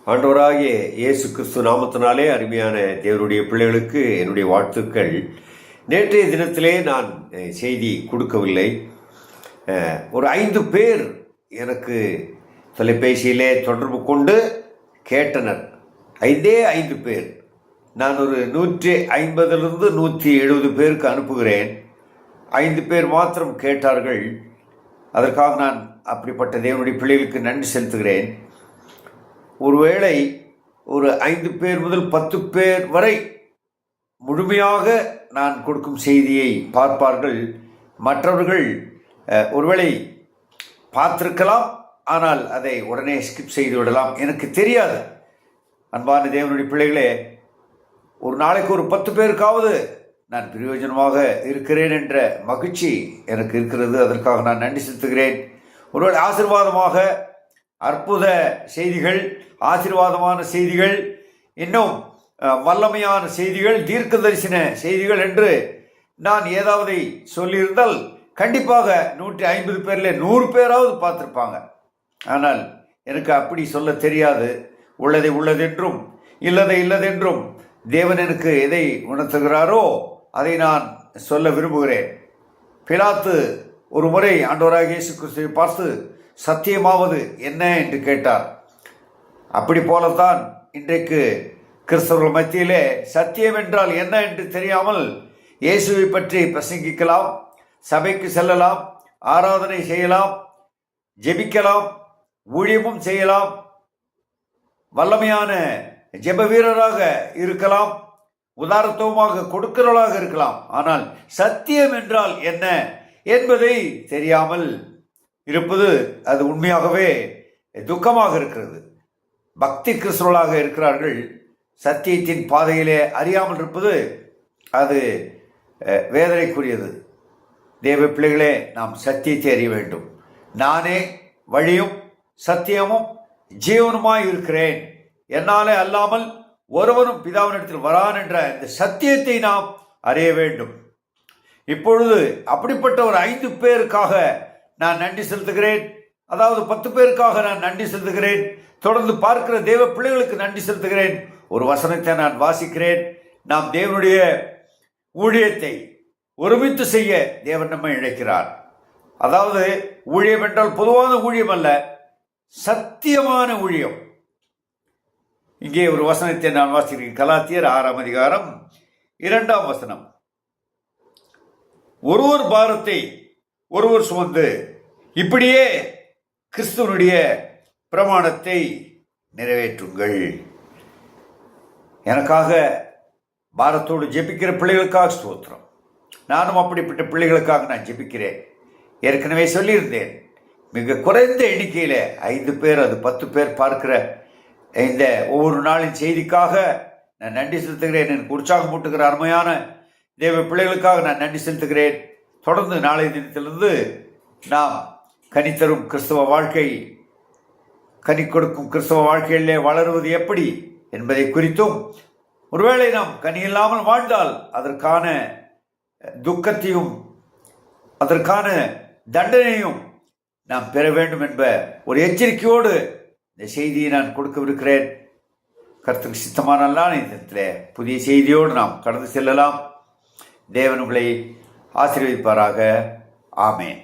ஆண்டவராகிய இயேசு கிறிஸ்து நாமத்தினாலே அருமையான தேவனுடைய பிள்ளைகளுக்கு என்னுடைய வாழ்த்துக்கள். நேற்றைய தினத்திலே நான் செய்தி கொடுக்கவில்லை. ஒரு 5 பேர் எனக்கு தொலைபேசியிலே தொடர்பு கொண்டு கேட்டனர். 5 பேர். நான் ஒரு 150லிருந்து 170 பேருக்கு அனுப்புகிறேன். 5 பேர் மாத்திரம் கேட்டார்கள். அதற்காக நான் அப்படிப்பட்ட தேவனுடைய பிள்ளைகளுக்கு நன்றி செலுத்துகிறேன். ஒருவேளை ஒரு 5 பேர் முதல் 10 பேர் வரை முழுமையாக நான் கொடுக்கும் செய்தியை பார்ப்பார்கள். மற்றவர்கள் ஒருவேளை பார்த்திருக்கலாம், ஆனால் அதை உடனே ஸ்கிப் செய்து விடலாம். எனக்கு தெரியாது. அன்பான தேவனுடைய பிள்ளைகளே, ஒரு நாளைக்கு ஒரு 10 பேருக்காவது நான் பிரயோஜனமாக இருக்கிறேன் என்ற மகிழ்ச்சி எனக்கு இருக்கிறது. அதற்காக நான் நன்றி செலுத்துகிறேன். ஒருவேளை ஆசீர்வாதமாக அற்புத செய்திகள், ஆசீர்வாதமான செய்திகள், இன்னும் வல்லமையான செய்திகள், தீர்க்க தரிசன செய்திகள் என்று நான் ஏதாவது சொல்லியிருந்தால் கண்டிப்பாக 150 பேரில் 100 பேராவது பார்த்துருப்பாங்க. ஆனால் எனக்கு அப்படி சொல்ல தெரியாது. உள்ளதை உள்ளதென்றும் இல்லதை இல்லதென்றும் தேவன் எனக்கு எதை உணர்த்துகிறாரோ அதை நான் சொல்ல விரும்புகிறேன். பிலாத்து ஒரு முறை ஆண்டவராகிய இயேசு கிறிஸ்துவை பார்த்து சத்தியமாவது என்ன என்று கேட்டார். அப்படி போலத்தான் இன்றைக்கு கிறிஸ்தவர்கள் மத்தியிலே சத்தியம் என்றால் என்ன என்று தெரியாமல் இயேசுவை பற்றி பிரசங்கிக்கலாம், சபைக்கு செல்லலாம், ஆராதனை செய்யலாம், ஜெபிக்கலாம், ஊழியமும் செய்யலாம், வல்லமையான ஜெப வீரராக இருக்கலாம், உதாரணத்துவமாக கொடுக்கிறவர்களாக இருக்கலாம். ஆனால் சத்தியம் என்றால் என்ன என்பதை தெரியாமல் இருப்பது அது உண்மையாகவே துக்கமாக இருக்கிறது. பக்தி கிறிஸ்தவர்களாக இருக்கிறார்கள், சத்தியத்தின் பாதையிலே அறியாமல் இருப்பது அது வேதனைக்குரியது. தேவ பிள்ளைகளே, நாம் சத்தியத்தை அறிய வேண்டும். நானே வழியும் சத்தியமும் ஜீவனுமாய் இருக்கிறேன், என்னாலே அல்லாமல் ஒருவனும் பிதாவினிடத்தில் வரான் என்ற இந்த சத்தியத்தை நாம் அறிய வேண்டும். இப்பொழுது அப்படிப்பட்ட ஒரு 5 பேருக்காக நான் நன்றி செலுத்துகிறேன். அதாவது 10 பேருக்காக நான் நன்றி செலுத்துகிறேன். தொடர்ந்து பார்க்கிற தேவ பிள்ளைகளுக்கு நன்றி செலுத்துகிறேன். ஒரு வசனத்தை நான் வாசிக்கிறேன். நாம் தேவனுடைய ஊழியத்தை ஒருமித்து செய்ய தேவன் நம்மை இழைக்கிறார். அதாவது ஊழியம் என்றால் பொதுவான ஊழியம் அல்ல, சத்தியமான ஊழியம். இங்கே ஒரு வசனத்தை நான் வாசிக்கிறேன். கலாத்தியர் 6ஆம் அதிகாரம் 2ஆம் வசனம். ஒருவர் பாரத்தை ஒருவர் சுமந்து இப்படியே கிறிஸ்துவனுடைய பிரமாணத்தை நிறைவேற்றுங்கள். எனக்காக பாரத்தோடு ஜெபிக்கிற பிள்ளைகளுக்காக ஸ்தோத்திரம். நானும் அப்படிப்பட்ட பிள்ளைகளுக்காக நான் ஜெபிக்கிறேன். ஏற்கனவே சொல்லியிருந்தேன், மிக குறைந்த எண்ணிக்கையில் 5 பேர், அது 10 பேர் பார்க்கிற இந்த ஒவ்வொரு நாளின் செய்திக்காக நான் நன்றி செலுத்துகிறேன். எனக்கு உற்சாகம் மூட்டுகிற அருமையான தேவ பிள்ளைகளுக்காக நான் நன்றி செலுத்துகிறேன். தொடர்ந்து நாளைய தினத்திலிருந்து நாம் கனித்தரும் கிறிஸ்தவ வாழ்க்கை, கனி கொடுக்கும் கிறிஸ்தவ வாழ்க்கையிலே வளருவது எப்படி என்பதை குறித்தும், ஒருவேளை நாம் கனி இல்லாமல் வாழ்ந்தால் அதற்கான துக்கத்தையும் அதற்கான தண்டனையும் நாம் பெற வேண்டும் என்ற ஒரு எச்சரிக்கையோடு இந்த செய்தியை நான் கொடுக்கவிருக்கிறேன். கர்த்தருக்கு சித்தமான நேரத்தில் புதிய செய்தியோடு நாம் கடந்து செல்லலாம். தேவன் உங்களை ஆசீர்வதிப்பாராக. ஆமென்.